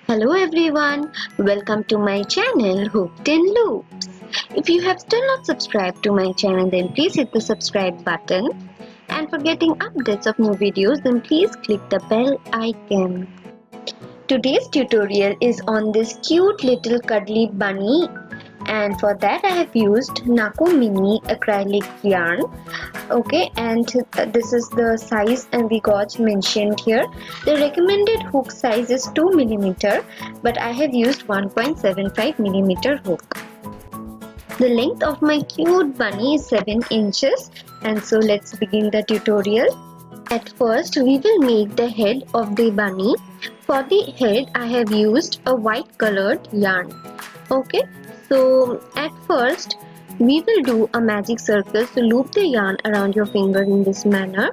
Hello everyone, welcome to my channel Hooked in Loops. If you have still not subscribed to my channel, then please hit the subscribe button, and for getting updates of new videos, then please click the bell icon. Today's tutorial is on this cute little cuddly bunny, and for that I have used Nako Mini acrylic yarn. Okay, and this is the size and the gauge mentioned here. The recommended hook size is 2 mm, but I have used 1.75 mm hook. The length of my cute bunny is 7 inches, and so let's begin the tutorial. At first we will make the head of the bunny. For the head I have used a white colored yarn. Okay, so at first we will do a magic circle. So loop the yarn around your finger in this manner,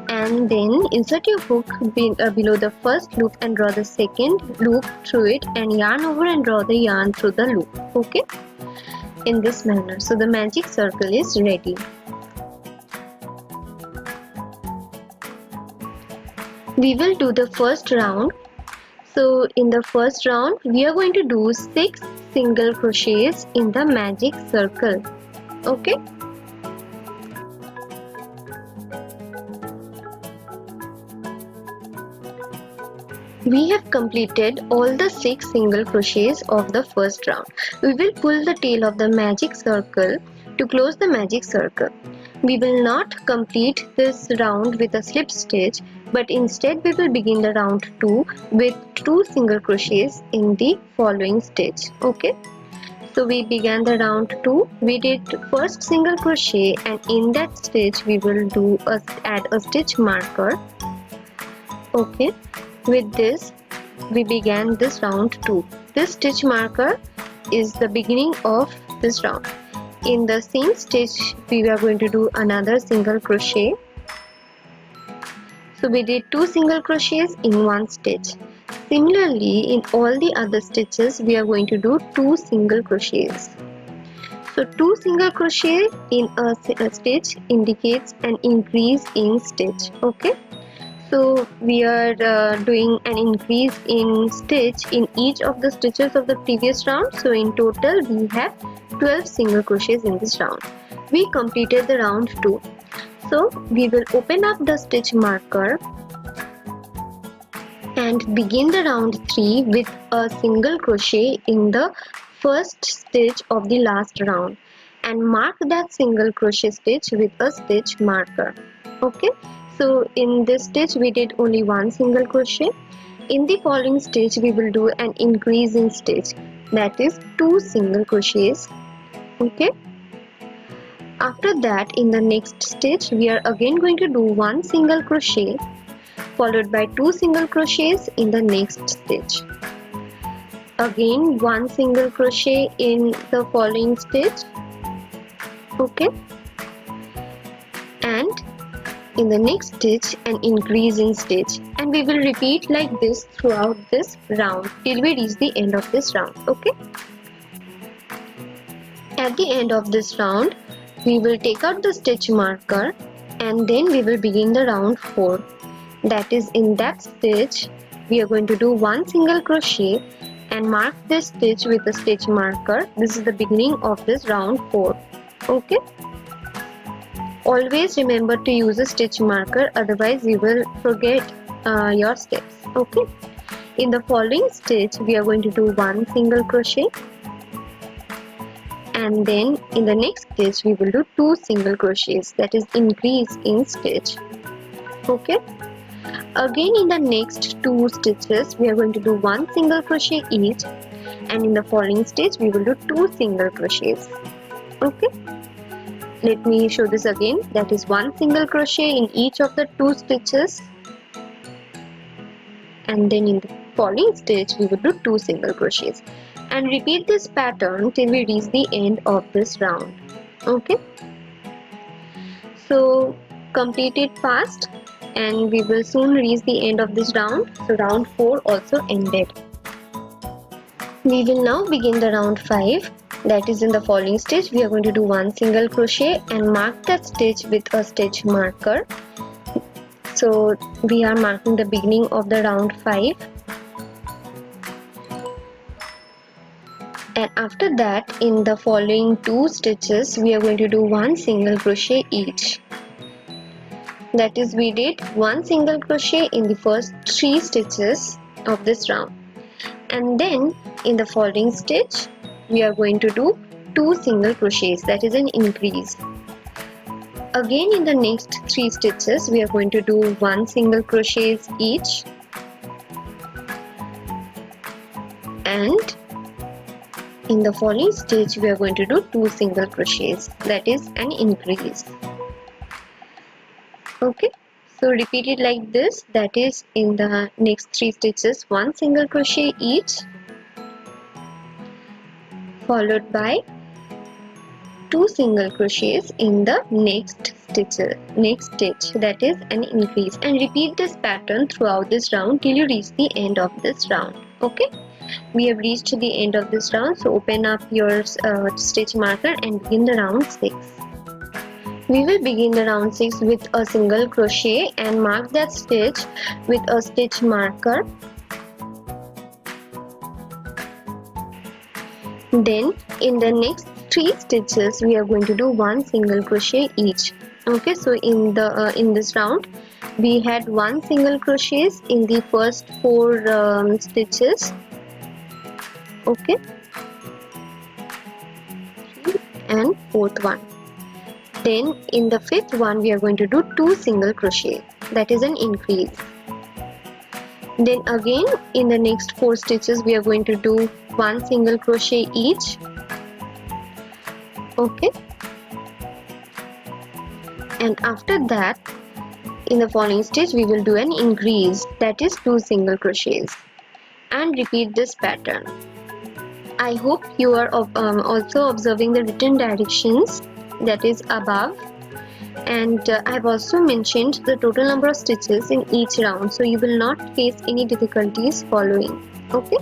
and then insert your hook below the first loop and draw the second loop through it, and yarn over and draw the yarn through the loop. Okay, in this manner. So the magic circle is ready. We will do the first round. So in the first round we are going to do 6 single crochets in the magic circle. Okay, we have completed all the 6 single crochets of the first round. We will pull the tail of the magic circle to close the magic circle. We will not complete this round with a slip stitch, but instead we will begin the round 2 with 2 single crochets in the following stitch. Okay, so we began the round 2. We did first single crochet, and in that stitch we will add a stitch marker. Okay, with this we began this round 2. This stitch marker is the beginning of this round. In the same stitch we are going to do another single crochet. So we did 2 single crochets in one stitch. Similarly, in all the other stitches we are going to do 2 single crochets. So 2 single crochet in a stitch indicates an increase in stitch. Okay, so we are doing an increase in stitch in each of the stitches of the previous round. So in total we have 12 single crochets in this round. We completed the round 2. So we will open up the stitch marker and begin the round 3 with a single crochet in the first stitch of the last round, and mark that single crochet stitch with a stitch marker. Okay, so in this stitch we did only one single crochet. In the following stitch we will do an increase in stitch, that is 2 single crochets. Okay, after that in the next stitch we are again going to do one single crochet followed by 2 single crochets in the next stitch. Again one single crochet in the following stitch. Okay, and in the next stitch an increase in stitch, and we will repeat like this throughout this round till we reach the end of this round. Okay, at the end of this round we will take out the stitch marker, and then we will begin the round 4. That is, in that stitch we are going to do one single crochet and mark this stitch with a stitch marker. This is the beginning of this round 4. Okay, always remember to use a stitch marker, otherwise you will forget your steps. Okay, in the following stitch we are going to do one single crochet, and then in the next stitch we will do 2 single crochets, that is increase in stitch. Okay, again in the next 2 stitches we are going to do one single crochet each, and in the following stitch we will do 2 single crochets. Okay, let me show this again, that is one single crochet in each of the 2 stitches, and then in the following stitch we will do 2 single crochets, and repeat this pattern till we reach the end of this round. Okay, so complete it fast and we will soon reach the end of this round. So round 4 also ended. We will now begin the round 5. That is, in the following stitch we are going to do one single crochet and mark that stitch with a stitch marker. So we are marking the beginning of the round 5. And after that, in the following 2 stitches we are going to do 1 single crochet each. That is, we did 1 single crochet in the first 3 stitches of this round, and then in the following stitch we are going to do 2 single crochets, that is an increase. Again, in the next 3 stitches we are going to do 1 single crochets each, and in the following stitch we are going to do 2 single crochets, that is an increase. Okay, so repeat it like this, that is, in the next 3 stitches 1 single crochet each, followed by 2 single crochets in the next stitch, that is an increase, and repeat this pattern throughout this round till you reach the end of this round. Okay, we have reached the end of this round, so open up your stitch marker and begin the round 6. We will begin the round 6 with a single crochet and mark that stitch with a stitch marker. Then in the next 3 stitches we are going to do 1 single crochet each. Okay, so in this round we had 1 single crochets in the first 4 stitches. Okay, and fourth one. Then in the 5th one we are going to do 2 single crochet, that is an increase. Then again in the next 4 stitches we are going to do 1 single crochet each. Okay, and after that in the following stitch we will do an increase, that is 2 single crochets, and repeat this pattern. I hope you are also observing the written directions, that is above, and I have also mentioned the total number of stitches in each round, so you will not face any difficulties following. Okay,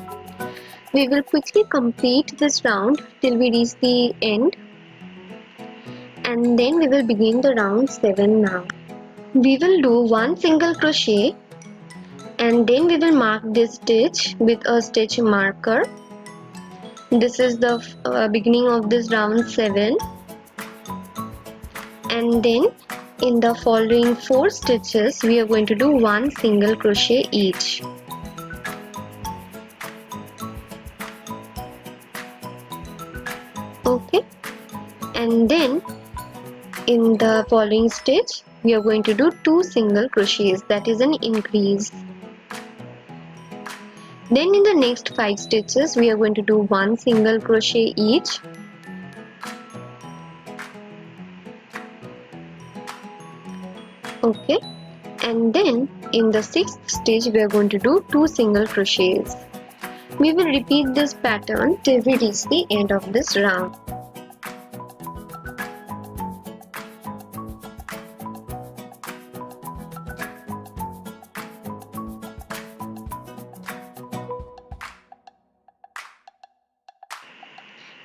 we will quickly complete this round till we reach the end, and then we will begin the round 7 now. We will do 1 single crochet and then we will mark this stitch with a stitch marker. This is the beginning of this round 7, and then in the following 4 stitches we are going to do 1 single crochet each. Okay, and then in the following stitch we are going to do 2 single crochets, that is an increase. Then in the next 5 stitches we are going to do 1 single crochet each. Okay, and then in the 6th stitch we are going to do 2 single crochets. We will repeat this pattern till we reach the end of this round.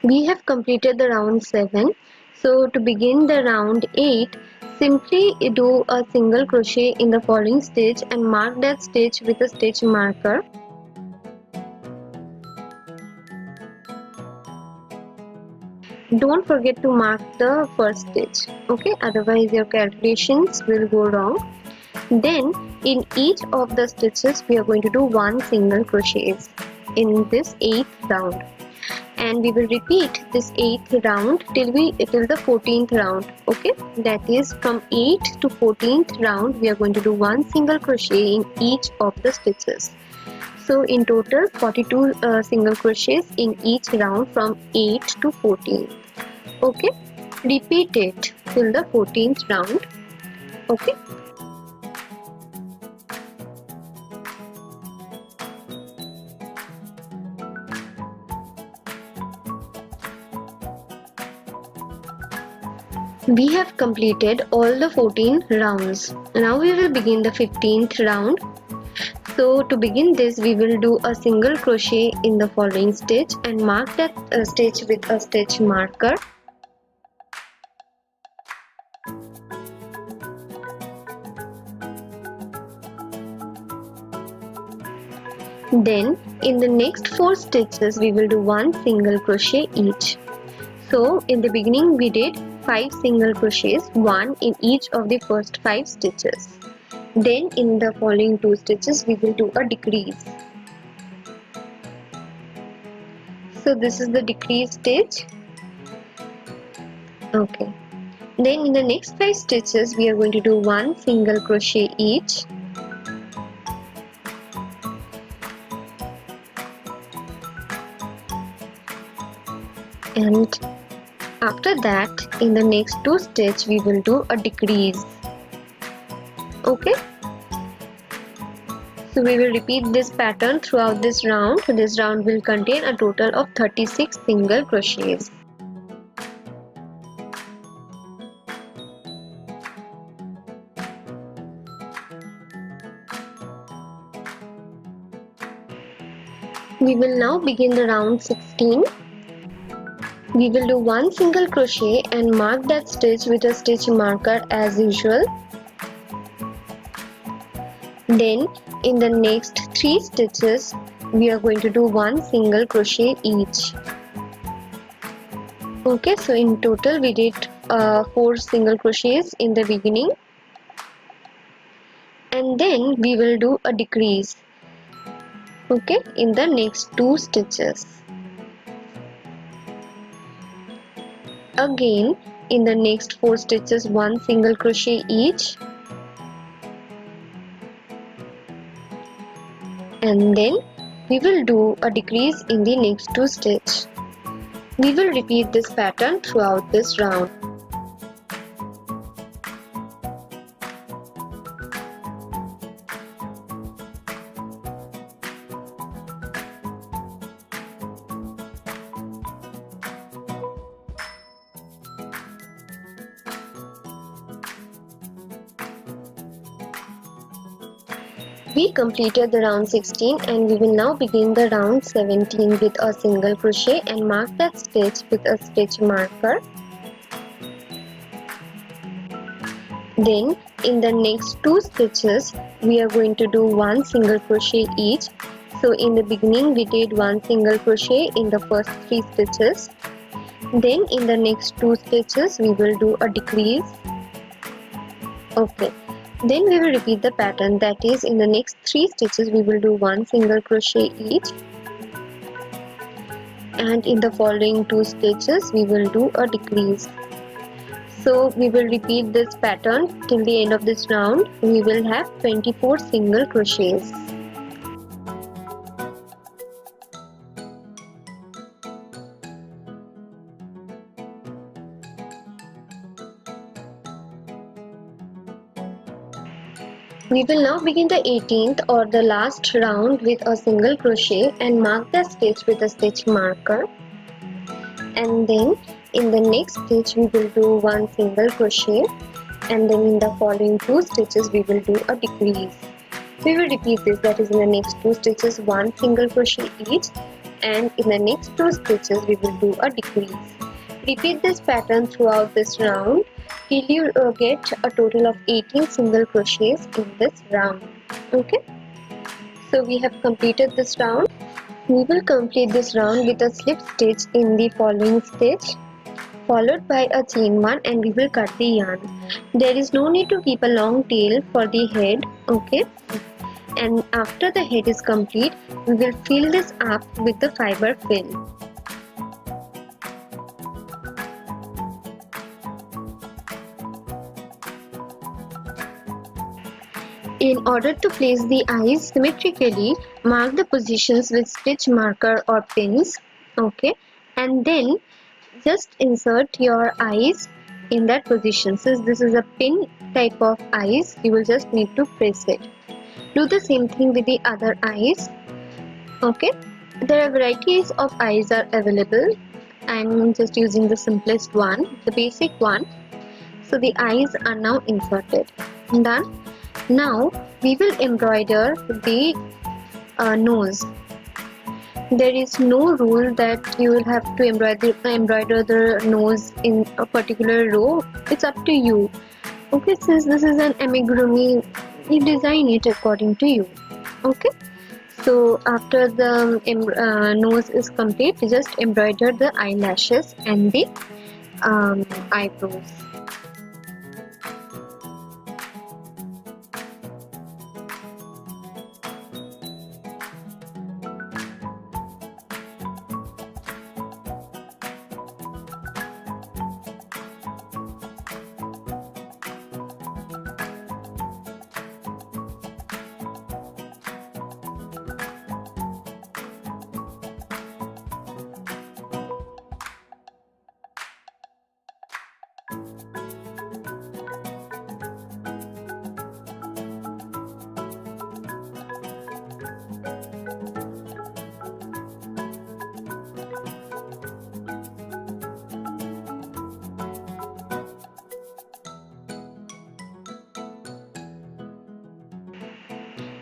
We have completed the round 7. So to begin the round 8, simply do a single crochet in the following stitch and mark that stitch with a stitch marker. Don't forget to mark the first stitch, okay, otherwise your calculations will go wrong. Then in each of the stitches we are going to do 1 single crochets in this 8th round, and we will repeat this 8th round till the 14th round. Okay, that is from 8th to 14th round we are going to do 1 single crochet in each of the stitches. So in total 42 single crochets in each round from 8 to 14. Okay, repeat it till the 14th round. Okay, we have completed all the 14 rounds. Now we will begin the 15th round. So to begin this we will do a single crochet in the following stitch and mark that stitch with a stitch marker. Then In the next 4 stitches we will do 1 single crochet each. So in the beginning we did 5 single crochets, 1 in each of the first 5 stitches. Then in the following 2 stitches we will do a decrease. So this is the decrease stitch. Okay. Then in the next 5 stitches we are going to do 1 single crochet each. And after that in the next 2 stitches we will do a decrease. Okay. So we will repeat this pattern throughout this round. This round will contain a total of 36 single crochets. We will now begin the round 16. We will do 1 single crochet and mark that stitch with a stitch marker as usual. Then in the next 3 stitches we are going to do 1 single crochet each. Okay, so in total we did 4 single crochets in the beginning, and then we will do a decrease, okay, in the next 2 stitches. Again in the next 4 stitches 1 single crochet each, and then we will do a decrease in the next 2 stitches. We will repeat this pattern throughout this round. We completed the round 16 and we will now begin the round 17 with a single crochet and mark that stitch with a stitch marker. Then in the next 2 stitches we are going to do 1 single crochet each. So in the beginning we did 1 single crochet in the first 3 stitches. Then in the next 2 stitches we will do a decrease. Okay. Then we will repeat the pattern, that is in the next 3 stitches we will do 1 single crochet each, and in the following 2 stitches we will do a decrease. So we will repeat this pattern till the end of this round. We will have 24 single crochets. We will now begin the 18th or the last round with a single crochet and mark the stitch with a stitch marker, and then in the next stitch we will do 1 single crochet, and then in the following 2 stitches we will do a decrease. We will repeat this, that is in the next 2 stitches 1 single crochet each, and in the next 2 stitches we will do a decrease. Repeat this pattern throughout this round till you get a total of 18 single crochets in this round. Okay, so we have completed this round. We will complete this round with a slip stitch in the following stitch, followed by a chain 1, and we will cut the yarn. There is no need to keep a long tail for the head. Okay, and after the head is complete we will fill this up with the fiber fill. In order to place the eyes symmetrically, mark the positions with stitch marker or pins. Okay, and then just insert your eyes in that position. Since this is a pin type of eyes, you will just need to press it. Do the same thing with the other eyes. Okay, there are varieties of eyes are available. I'm just using the simplest one, the basic one. So the eyes are now inserted. Done. Now we will embroider the nose. There is no rule that you will have to embroider the nose in a particular row. It's up to you. Okay, since this is an amigurumi, you design it according to you. Okay, So after the nose is complete, just embroider the eyelashes and the eyebrows.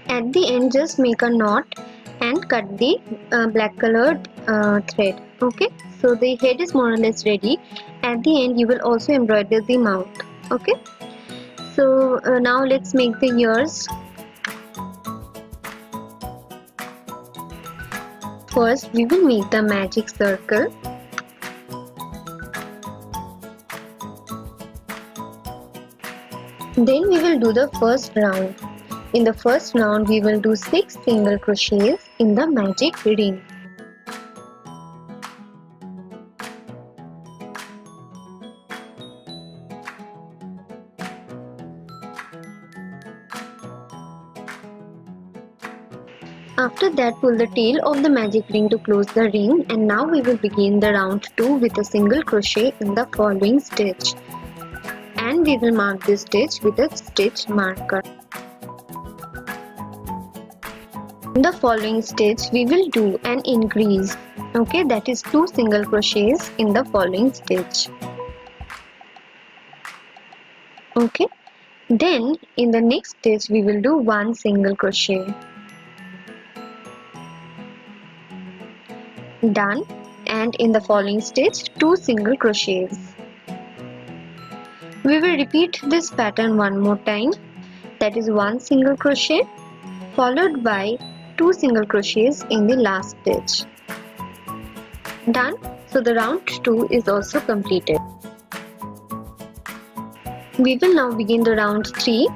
At the end, just make a knot and cut the black colored thread. Okay, so the head is more or less ready. At the end, you will also embroider the mouth. Okay, so now let's make the ears. First, we will make the magic circle. Then we will do the first round. In the first round, we will do 6 single crochets in the magic ring. After that, pull the tail of the magic ring to close the ring, and now we will begin the round 2 with a single crochet in the following stitch, and we will mark this stitch with a stitch marker. In the following stitch, we will do an increase. Okay, that is 2 single crochets in the following stitch. Okay, then in the next stitch we will do 1 single crochet. Done. And in the following stitch, 2 single crochets. We will repeat this pattern one more time. That is 1 single crochet followed by 2 single crochets in the last stitch. Done. So the round 2 is also completed. We will now begin the round 3.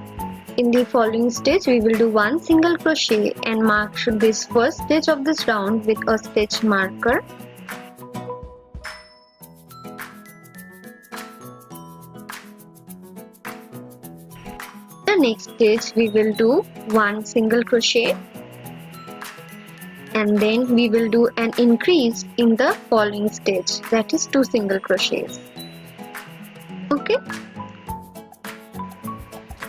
In the following stitch, we will do 1 single crochet and mark this first stitch of this round with a stitch marker. The next stitch, we will do 1 single crochet, and then we will do an increase in the following stitch, that is 2 single crochets. Okay.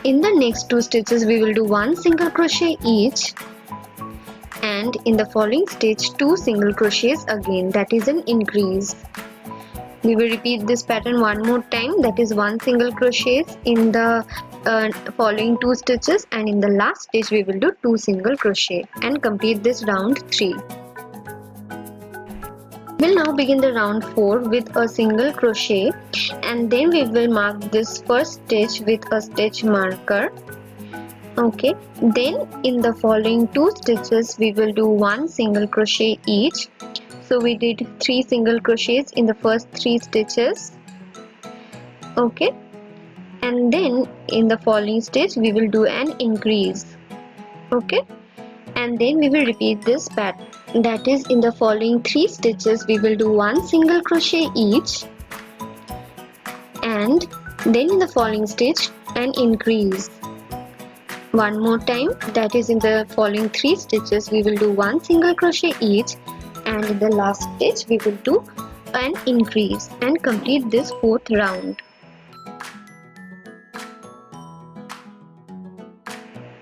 In the next 2 stitches, we will do 1 single crochet each, and in the following stitch 2 single crochets again, that is an increase. We will repeat this pattern one more time, that is 1 single crochet in the following 2 stitches, and in the last stitch we will do 2 single crochet and complete this round 3. We'll now begin the round 4 with a single crochet, and then we will mark this first stitch with a stitch marker. Okay, then in the following 2 stitches we will do 1 single crochet each. So we did 3 single crochets in the first 3 stitches. Okay, and then in the following stitch we will do an increase. Okay, and then we will repeat this pattern. That is, in the following 3 stitches we will do 1 single crochet each, and then in the following stitch an increase. One more time, that is, in the following 3 stitches we will do 1 single crochet each, and in the last stitch we will do an increase and complete this 4th round.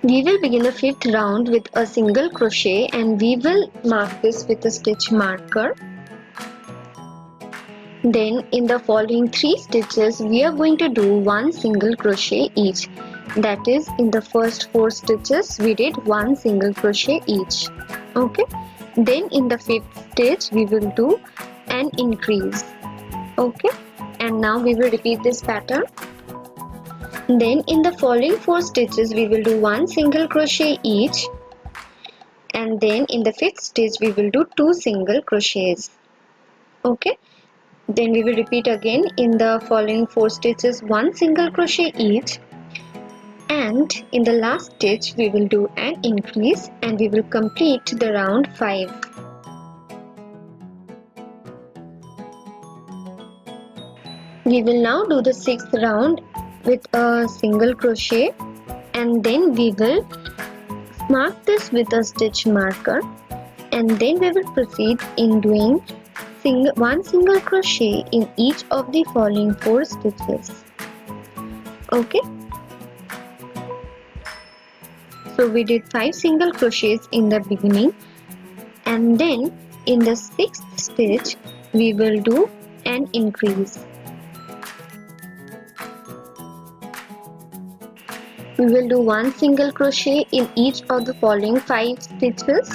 We will begin the 5th round with a single crochet, and we will mark this with a stitch marker. Then in the following 3 stitches we are going to do 1 single crochet each. That is, in the first 4 stitches we did 1 single crochet each. Okay, then in the 5th stitch we will do an increase. Okay, and now we will repeat this pattern. Then in the following 4 stitches we will do 1 single crochet each, and then in the fifth stitch we will do 2 single crochets. Okay, then we will repeat again in the following 4 stitches 1 single crochet each, and in the last stitch we will do an increase and we will complete the round 5. We will now do the 6th round with a single crochet, and then we will mark this with a stitch marker, and then we will proceed in doing one single crochet in each of the following 4 stitches. Okay, so we did 5 single crochets in the beginning, and then in the 6th stitch we will do an increase. We will do 1 single crochet in each of the following 5 stitches,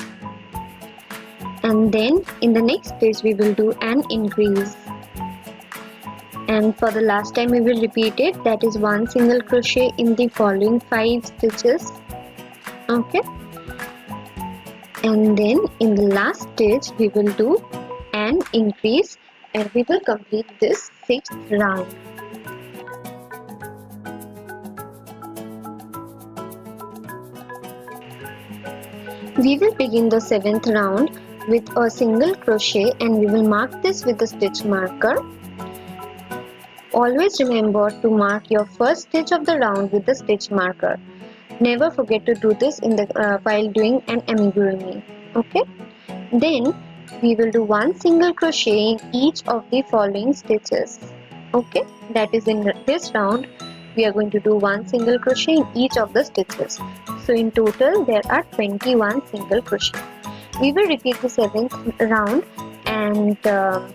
and then in the next stitch we will do an increase, and for the last time we will repeat it, that is 1 single crochet in the following 5 stitches. Okay, and then in the last stitch we will do an increase, and we will complete this 6th round. We will begin the 7th round with a single crochet, and we will mark this with a stitch marker. Always remember to mark your first stitch of the round with the stitch marker. Never forget to do this in the while doing an amigurumi. Okay, then we will do 1 single crochet in each of the following stitches. Okay, that is in this round we are going to do 1 single crochet in each of the stitches. So in total there are 21 single crochet. We will repeat the 7th round and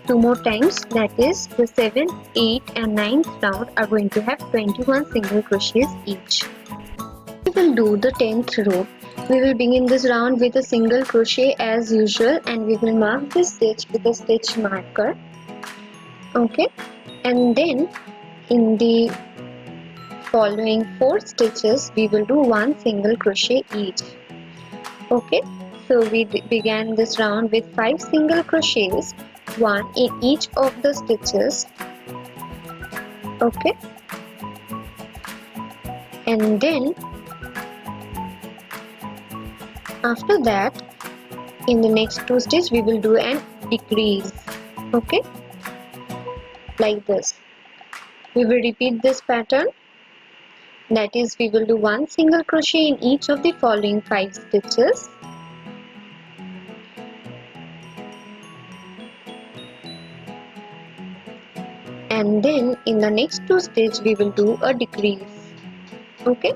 2 more times, that is the 7th, 8th and 9th round are going to have 21 single crochets each. We will do the 10th row. We will begin this round with a single crochet as usual, and we will mark this stitch with a stitch marker. Okay, and then in the following 4 stitches we will do 1 single crochet each. Okay, so we began this round with 5 single crochets, 1 in each of the stitches. Okay, and then after that in the next 2 stitches we will do an decrease. Okay, like this. We will repeat this pattern, that is we will do 1 single crochet in each of the following 5 stitches, and then in the next 2 stitches we will do a decrease. Okay,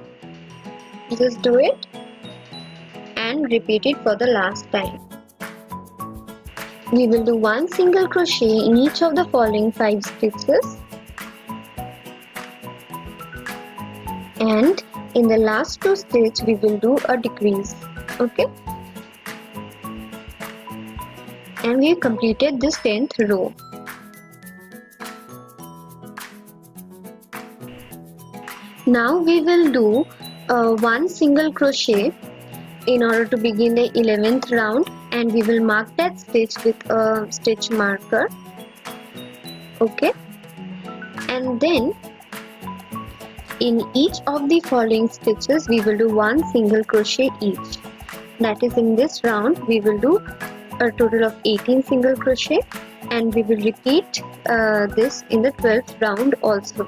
just do it and repeat it for the last time. We will do 1 single crochet in each of the following 5 stitches, and in the last 2 stitches we will do a decrease. Okay, and we have completed this 10th row. Now we will do 1 single crochet in order to begin the 11th round, and we will mark that stitch with a stitch marker. Okay, and then in each of the following stitches we will do 1 single crochet each. That is, in this round we will do a total of 18 single crochet, and we will repeat this in the 12th round also.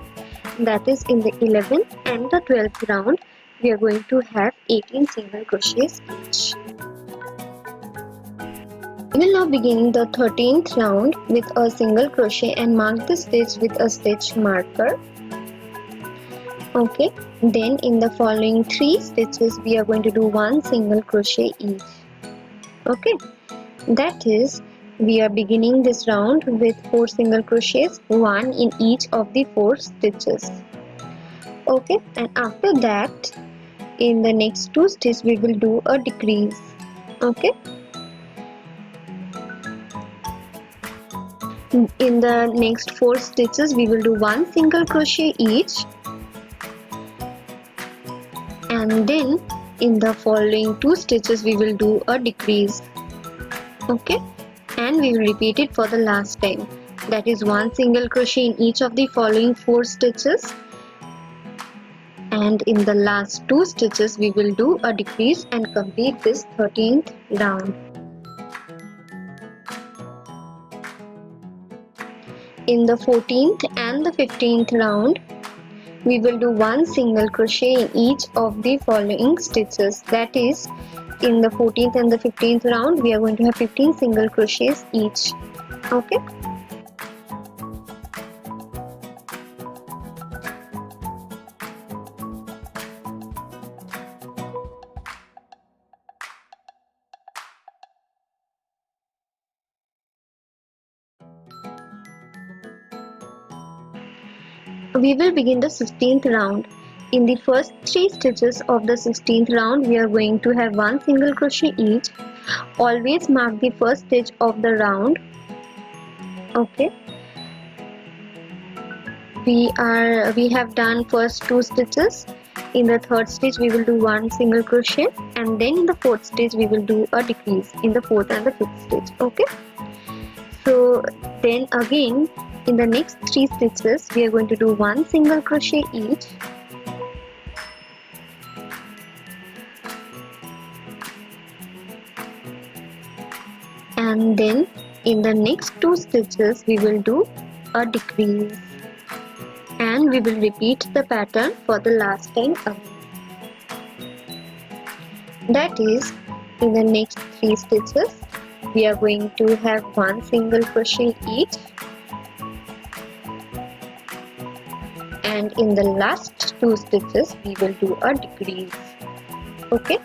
That is, in the 11th and the 12th round we are going to have 18 single crochets each. We will now begin the 13th round with a single crochet and mark the stitch with a stitch marker. Okay, then in the following 3 stitches we are going to do 1 single crochet each. Okay, that is, we are beginning this round with 4 single crochets, 1 in each of the 4 stitches. Okay, and after that in the next 2 stitches we will do a decrease. Okay, in the next 4 stitches we will do 1 single crochet each, and then in the following 2 stitches we will do a decrease. Okay, and we will repeat it for the last time. That is 1 single crochet in each of the following 4 stitches, and in the last 2 stitches we will do a decrease and complete this 13th round. In the 14th and the 15th round we will do 1 single crochet in each of the following stitches. That is, in the 14th and the 15th round we are going to have 15 single crochets each. Okay, we will begin the 16th round. In the first 3 stitches of the 16th round we are going to have 1 single crochet each. Always mark the first stitch of the round. Okay, we have done first 2 stitches. In the third stitch we will do 1 single crochet, and then in the fourth stitch we will do a decrease in the fourth and the fifth stitch. Okay, so then again in the next 3 stitches we are going to do 1 single crochet each, and then in the next 2 stitches we will do a decrease, and we will repeat the pattern for the last time again. That is, in the next 3 stitches we are going to have 1 single crochet each, and in the last 2 stitches we will do a decrease. Okay,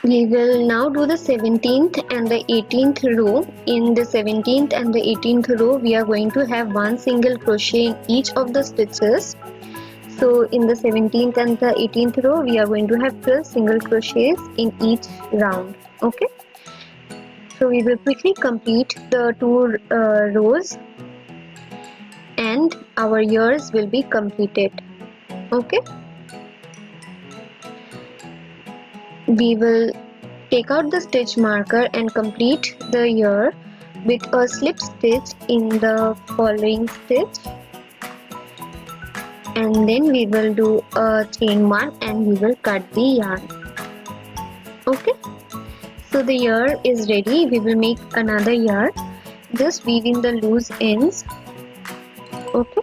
we will now do the 17th and the 18th row. In the 17th and the 18th row we are going to have 1 single crochet in each of the stitches. So in the 17th and the 18th row we are going to have 12 single crochets in each round. Okay, so we will quickly complete the 2 rows and our ears will be completed. Okay, we will take out the stitch marker and complete the ear with a slip stitch in the following stitch, and then we will do a chain mark and we will cut the yarn. Okay, so the ear is ready. We will make another ear. Just weave in the loose ends. Okay,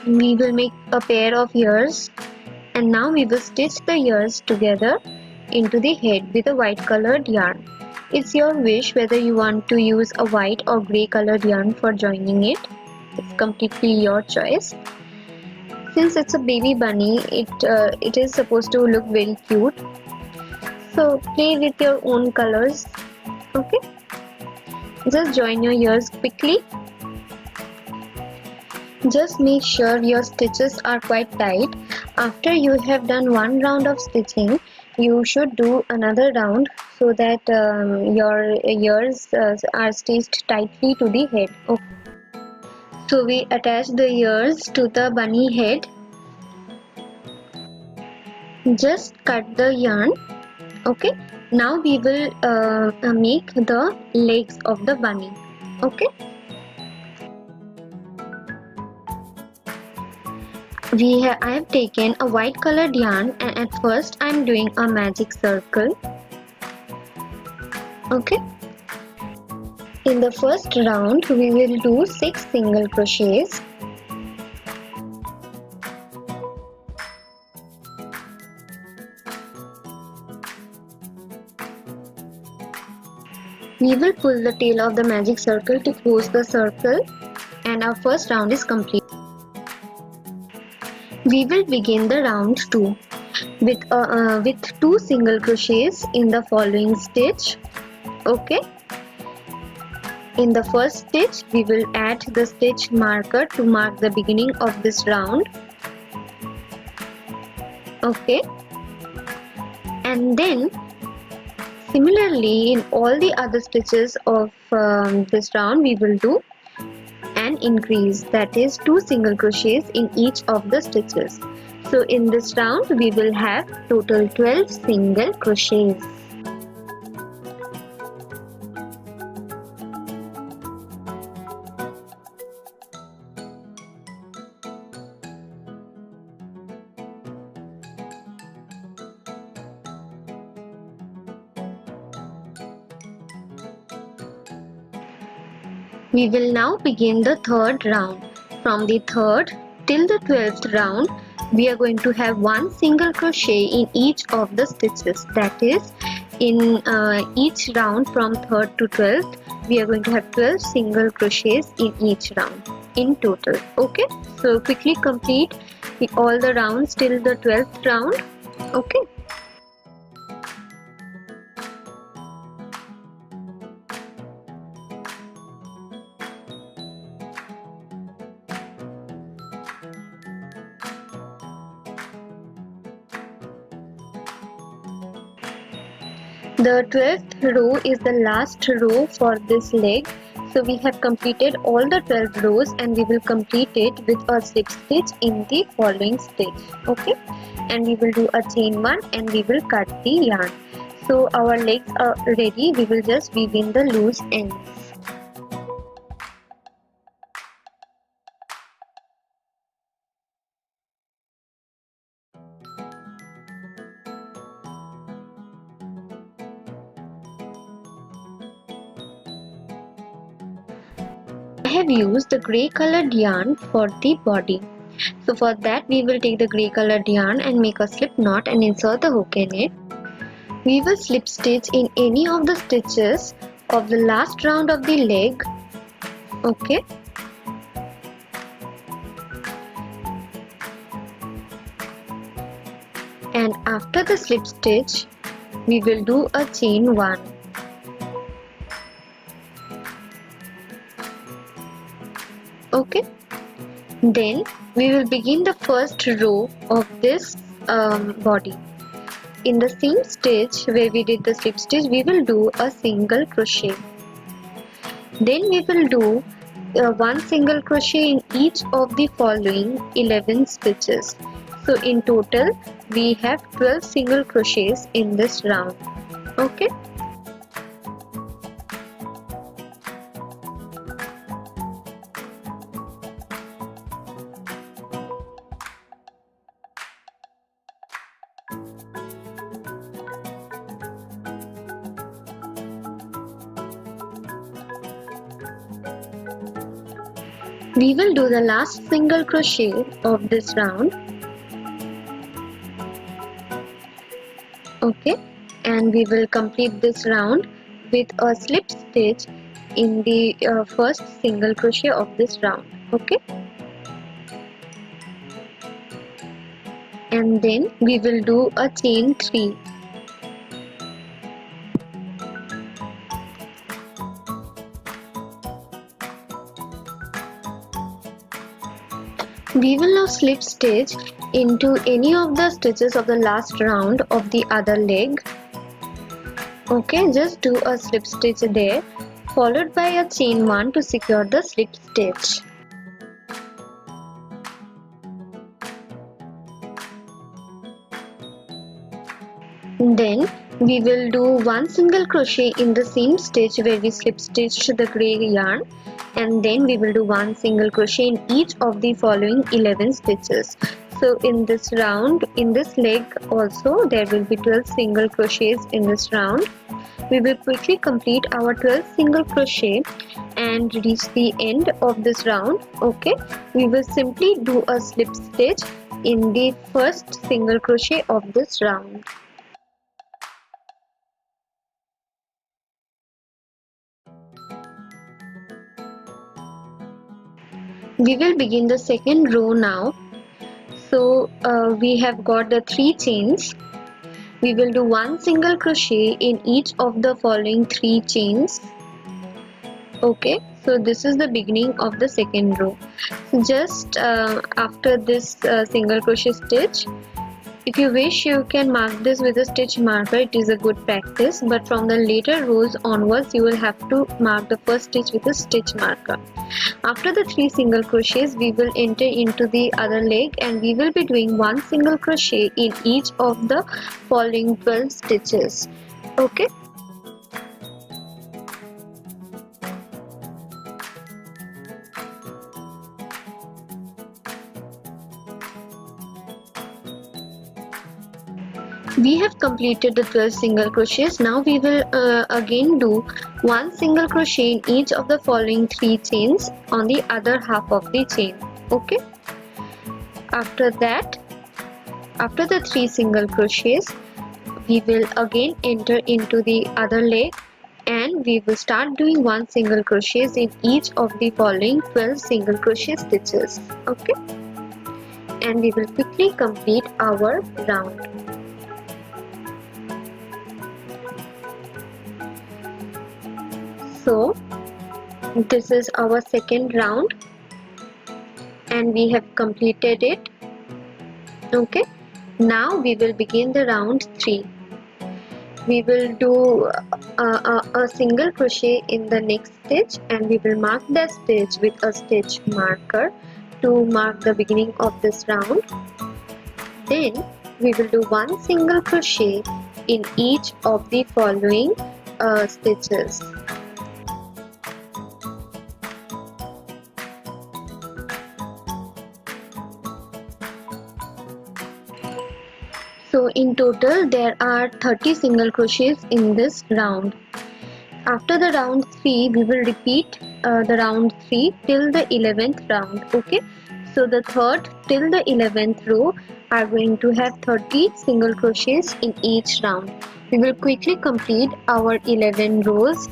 we will make a pair of ears, and now we will stitch the ears together into the head with a white colored yarn. It's your wish whether you want to use a white or grey colored yarn for joining it. It's completely your choice. Since it's a baby bunny, it is supposed to look very cute. So play with your own colors. Okay, just join your ears quickly. Just make sure your stitches are quite tight. After you have done 1 round of stitching, you should do another round so that your ears are stitched tightly to the head. Okay. So we attach the ears to the bunny head. Just cut the yarn. Okay, now we will make the legs of the bunny. Okay, I have taken a white colored yarn, and at first I am doing a magic circle. Okay, in the first round we will do 6 single crochets. We will pull the tail of the magic circle to close the circle, and our first round is complete. We will begin the round 2 with 2 single crochets in the following stitch. Okay, in the first stitch we will add the stitch marker to mark the beginning of this round. Okay, and then similarly in all the other stitches of this round we will do, increase, that is 2 single crochets in each of the stitches. So in this round we will have total 12 single crochets. We will now begin the third round. From the third till the 12th round, we are going to have 1 single crochet in each of the stitches. That is, in each round from 3rd to 12th, we are going to have 12 single crochets in each round in total. Okay, so quickly complete all the rounds till the 12th round. Okay. The 12th row is the last row for this leg. So we have completed all the 12 rows and we will complete it with a slip stitch in the following stitch. Okay, and we will do a chain 1 and we will cut the yarn. So our legs are ready, we will just weave in the loose ends. I have used the grey colored yarn for the body. So for that we will take the grey colored yarn and make a slip knot and insert the hook in it. We will slip stitch in any of the stitches of the last round of the leg. Okay. And after the slip stitch, we will do a chain 1. Okay. Then we will begin the first row of this body. In the same stitch where we did the slip stitch, we will do a single crochet. Then we will do 1 single crochet in each of the following 11 stitches. So in total we have 12 single crochets in this round. Okay. We will do the last single crochet of this round. Okay, and we will complete this round with a slip stitch in the first single crochet of this round. Okay, and then we will do a chain 3. We will now slip stitch into any of the stitches of the last round of the other leg. Okay, just do a slip stitch there, followed by a chain 1 to secure the slip stitch. Then we will do 1 single crochet in the same stitch where we slip stitched the grey yarn, and then we will do 1 single crochet in each of the following 11 stitches. So in this round, in this leg also, there will be 12 single crochets in this round. We will quickly complete our 12 single crochet and reach the end of this round. Okay, we will simply do a slip stitch in the first single crochet of this round. We will begin the second row now. So we have got the 3 chains. We will do 1 single crochet in each of the following 3 chains. Okay, so this is the beginning of the second row. So just after this single crochet stitch, If you wish, you can mark this with a stitch marker. It is a good practice, but from the later rows onwards you will have to mark the first stitch with a stitch marker. After the 3 single crochets, we will enter into the other leg and we will be doing 1 single crochet in each of the following 12 stitches. Okay. We have completed the 12 single crochets. Now we will again do 1 single crochet in each of the following 3 chains on the other half of the chain. Okay. After that, after the 3 single crochets, we will again enter into the other leg and we will start doing 1 single crochet in each of the following 12 single crochet stitches. Okay. And we will quickly complete our round. So this is our second round and we have completed it. Okay, now we will begin the round 3. We will do a single crochet in the next stitch and we will mark that stitch with a stitch marker to mark the beginning of this round. Then we will do 1 single crochet in each of the following stitches. So in total there are 30 single crochets in this round. After the round 3 we will repeat the round 3 till the 11th round. Okay, so the 3rd till the 11th row are going to have 30 single crochets in each round. We will quickly complete our 11 rows.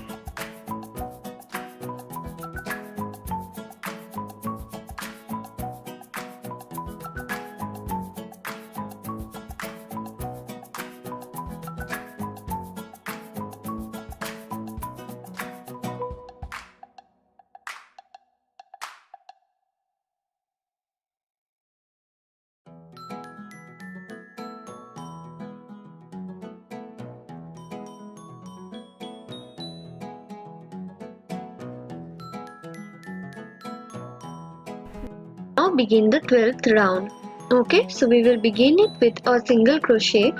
Now begin the 12th round. Okay, so we will begin it with a single crochet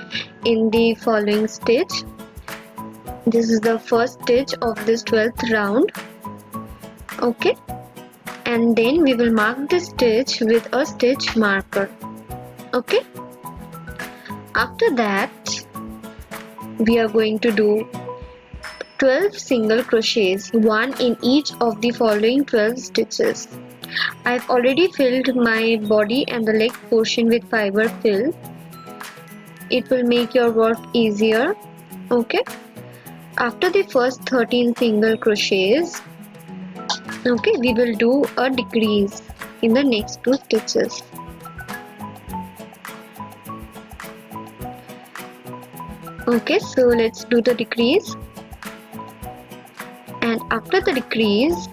in the following stitch. This is the first stitch of this 12th round. Okay, and then we will mark the stitch with a stitch marker. Okay, after that we are going to do 12 single crochets, 1 in each of the following 12 stitches. I've already filled my body and the leg portion with fiber fill. It will make your work easier. Okay, after the first 13 single crochets, okay, we will do a decrease in the next 2 stitches. Okay, so let's do the decrease. And after the decrease,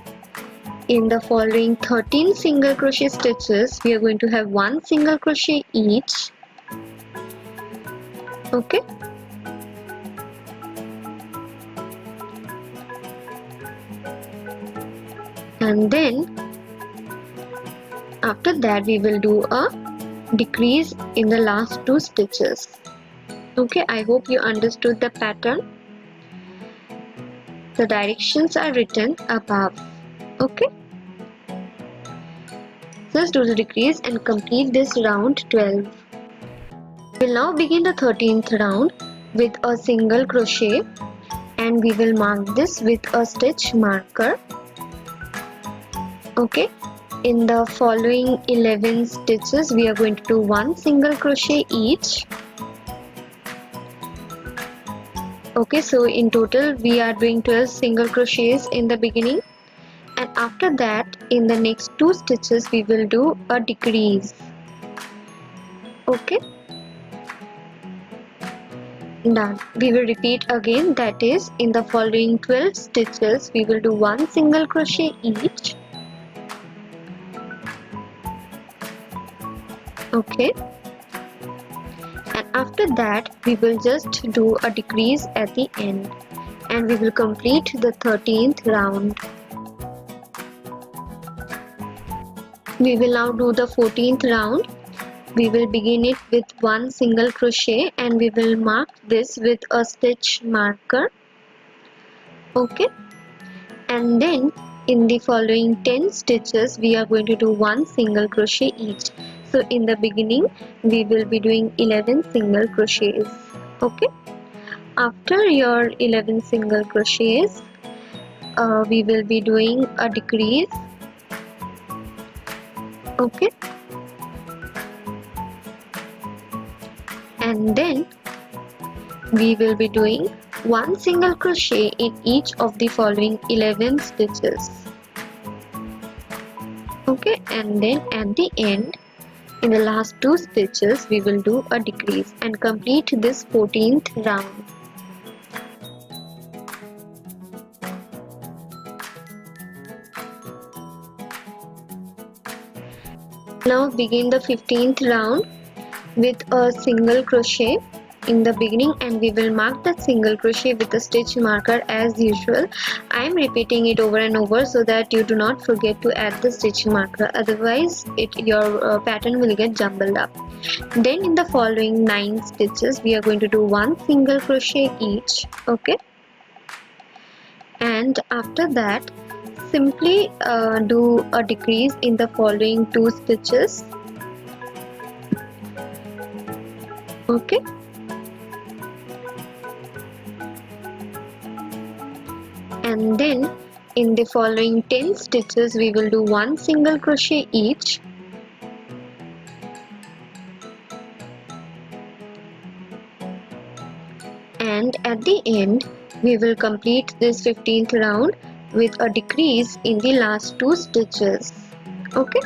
in the following 13 single crochet stitches, we are going to have 1 single crochet each. Okay, and then after that we will do a decrease in the last 2 stitches. Okay, I hope you understood the pattern. The directions are written above. Okay, just do the decrease and complete this round 12. We will now begin the 13th round with a single crochet and we will mark this with a stitch marker. Okay, in the following 11 stitches we are going to do 1 single crochet each. Okay, so in total we are doing 12 single crochets in the beginning, and after that in the next 2 stitches we will do a decrease. Okay, done. We will repeat again, that is in the following 12 stitches we will do 1 single crochet each. Okay, After that, we will just do a decrease at the end, and we will complete the 13th round. We will now do the 14th round. We will begin it with one single crochet, and we will mark this with a stitch marker. Okay, and then in the following 10 stitches we are going to do one single crochet each. So in the beginning we will be doing 11 single crochets. Okay, after your 11 single crochets, we will be doing a decrease. Okay, and then we will be doing one single crochet in each of the following 11 stitches. Okay, and then at the end, in the last 2 stitches, we will do a decrease and complete this 14th round. Now begin the 15th round with a single crochet in the beginning, and we will mark that single crochet with a stitch marker as usual. I am repeating it over and over so that you do not forget to add the stitch marker, otherwise your pattern will get jumbled up. Then in the following 9 stitches we are going to do one single crochet each. Okay, and after that simply do a decrease in the following 2 stitches. Okay, and then in the following 10 stitches we will do one single crochet each. And at the end we will complete this 15th round with a decrease in the last 2 stitches. Okay,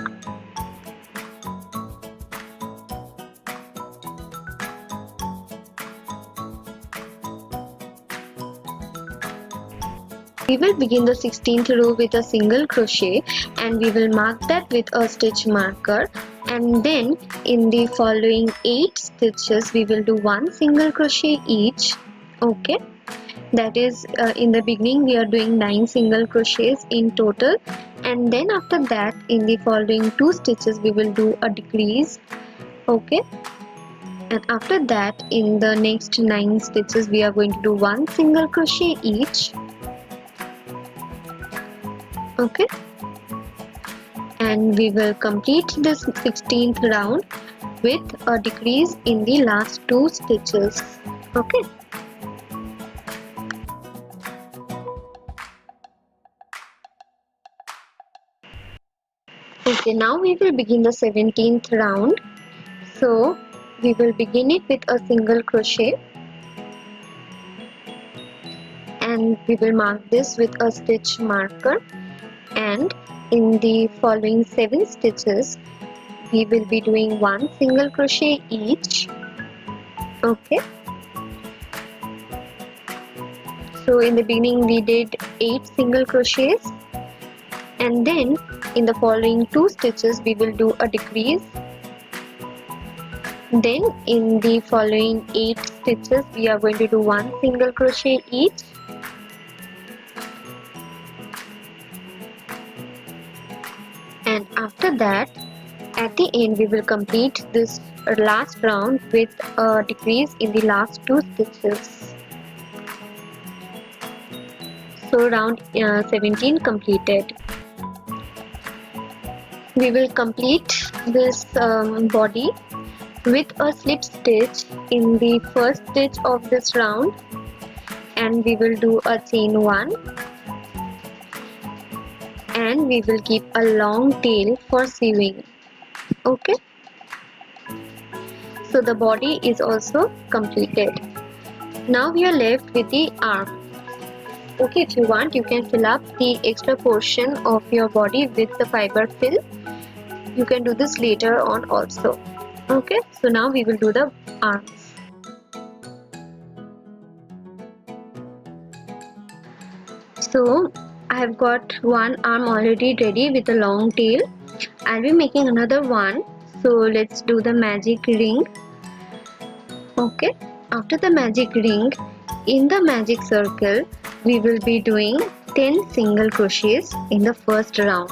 we will begin the 16th row with a single crochet, and we will mark that with a stitch marker, and then in the following 8 stitches we will do one single crochet each. Okay, that is in the beginning we are doing 9 single crochets in total, and then after that in the following 2 stitches we will do a decrease. Okay, and after that in the next 9 stitches we are going to do one single crochet each. Okay, and we will complete this 16th round with a decrease in the last 2 stitches. Okay, okay, now we will begin the 17th round. So we will begin it with a single crochet, and we will mark this with a stitch marker, and in the following 7 stitches we will be doing one single crochet each. Okay, so in the beginning we did 8 single crochets, and then in the following 2 stitches we will do a decrease. Then in the following 8 stitches we are going to do one single crochet each. And after that at the end we will complete this last round with a decrease in the last 2 stitches. So round 17 completed. We will complete this body with a slip stitch in the first stitch of this round, and we will do a chain 1, and we will keep a long tail for sewing. Okay, so the body is also completed. Now we are left with the arm. Okay, if you want you can fill up the extra portion of your body with the fiber fill. You can do this later on also. Okay, so now we will do the arms. So I have got one arm already ready with a long tail. I'll be making another one, so let's do the magic ring. Okay, after the magic ring, in the magic circle we will be doing 10 single crochets in the first round.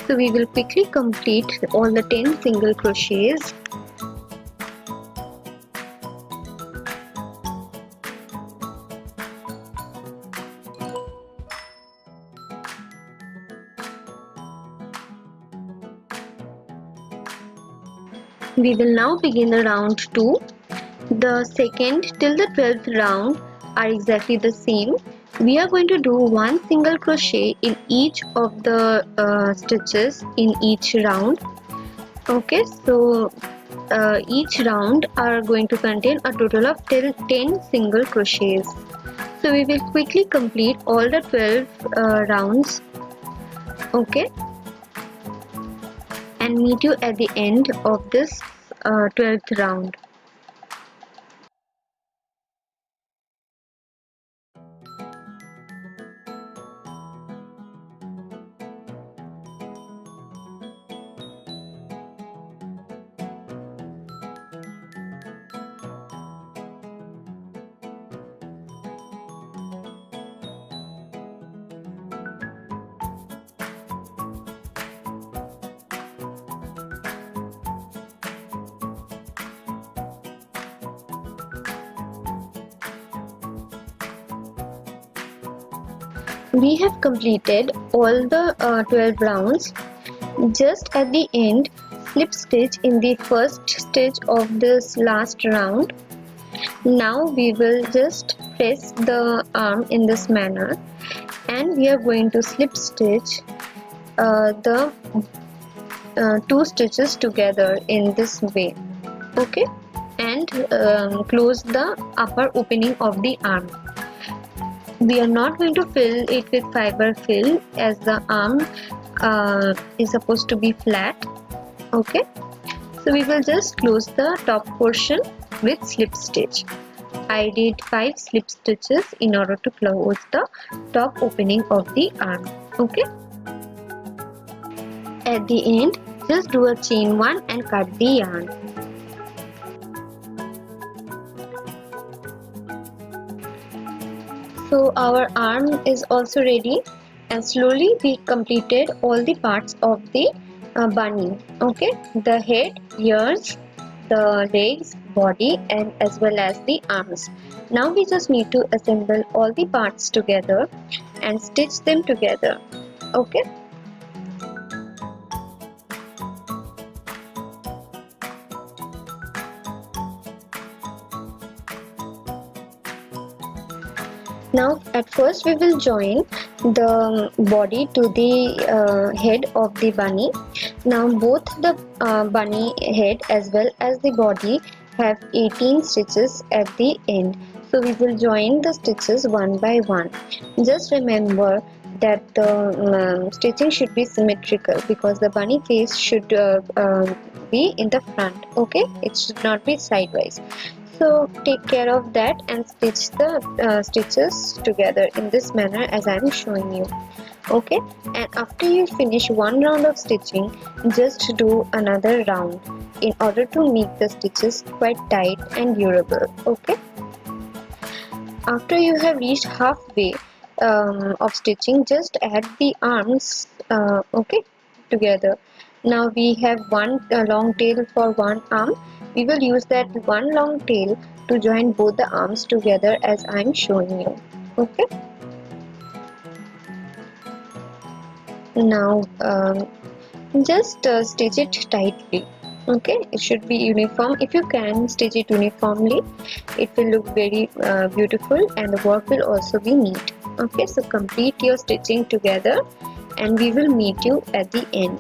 So we will quickly complete all the 10 single crochets. We will now begin the round 2. The second till the 12th round are exactly the same. We are going to do one single crochet in each of the stitches in each round. Okay, so each round are going to contain a total of till 10 single crochets. So we will quickly complete all the 12 rounds. Okay, and meet you at the end of this 12th round. We have completed all the 12 rounds. Just at the end, slip stitch in the first stitch of this last round. Now we will just press the arm in this manner, and we are going to slip stitch the two stitches together in this way. Okay, and close the upper opening of the arm. We are not going to fill it with fiber fill, as the arm is supposed to be flat. Okay, so we will just close the top portion with slip stitch. I did 5 slip stitches in order to close the top opening of the arm. Okay, at the end just do a chain 1 and cut the yarn. So our arm is also ready, and slowly we completed all the parts of the bunny. Okay, the head, ears, the legs, body, and as well as the arms. Now we just need to assemble all the parts together and stitch them together. Okay. Now at first we will join the body to the head of the bunny. Now both the bunny head as well as the body have 18 stitches at the end. So we will join the stitches one by one. Just remember that the stitching should be symmetrical, because the bunny face should be in the front. Okay, it should not be sideways. So take care of that and stitch the stitches together in this manner as I am showing you. Okay, and after you finish one round of stitching, just do another round in order to make the stitches quite tight and durable. Okay, after you have reached halfway of stitching, just add the arms okay, together. Now we have one long tail for one arm. We will use that one long tail to join both the arms together as I am showing you. Okay, now just stitch it tightly. Okay, it should be uniform. If you can stitch it uniformly, it will look very beautiful, and the work will also be neat. Okay, so complete your stitching together and we will meet you at the end.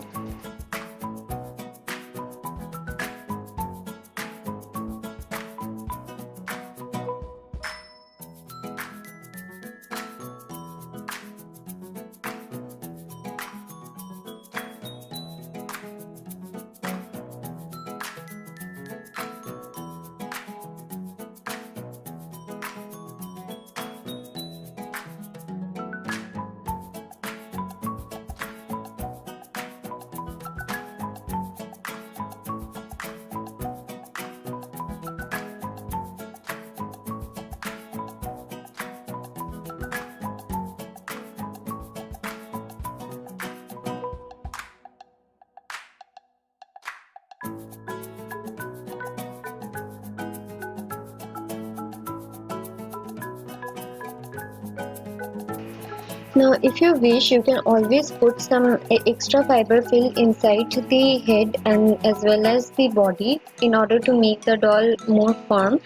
Now, if you wish, you can always put some extra fiber fill inside the head and as well as the body in order to make the doll more firm.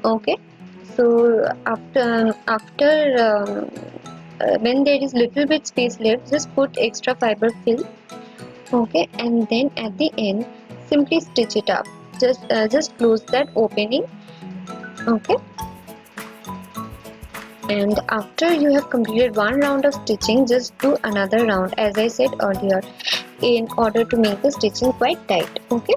Okay, so after when there is little bit space left, just put extra fiber fill. Okay, and then at the end, simply stitch it up. Just close that opening. Okay, and after you have completed one round of stitching, just do another round as I said earlier, in order to make the stitching quite tight. Okay,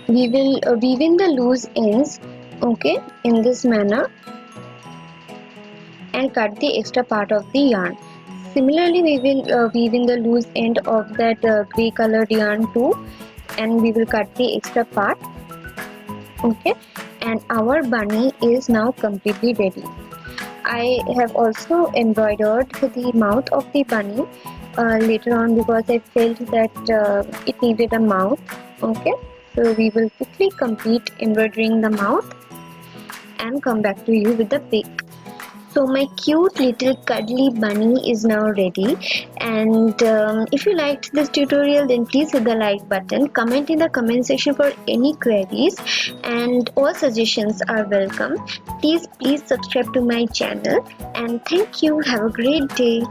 we will weave in the loose ends, okay, in this manner, and cut the extra part of the yarn. Similarly, we will weave in the loose end of that grey colored yarn too, and we will cut the extra part. Okay, and our bunny is now completely ready. I have also embroidered the mouth of the bunny later on because I felt that it needed a mouth. Okay, so we will quickly complete embroidering the mouth and come back to you with the pic. So my cute little cuddly bunny is now ready, and if you liked this tutorial, then please hit the like button, comment in the comment section for any queries, and all suggestions are welcome. Please subscribe to my channel, and thank you. Have a great day.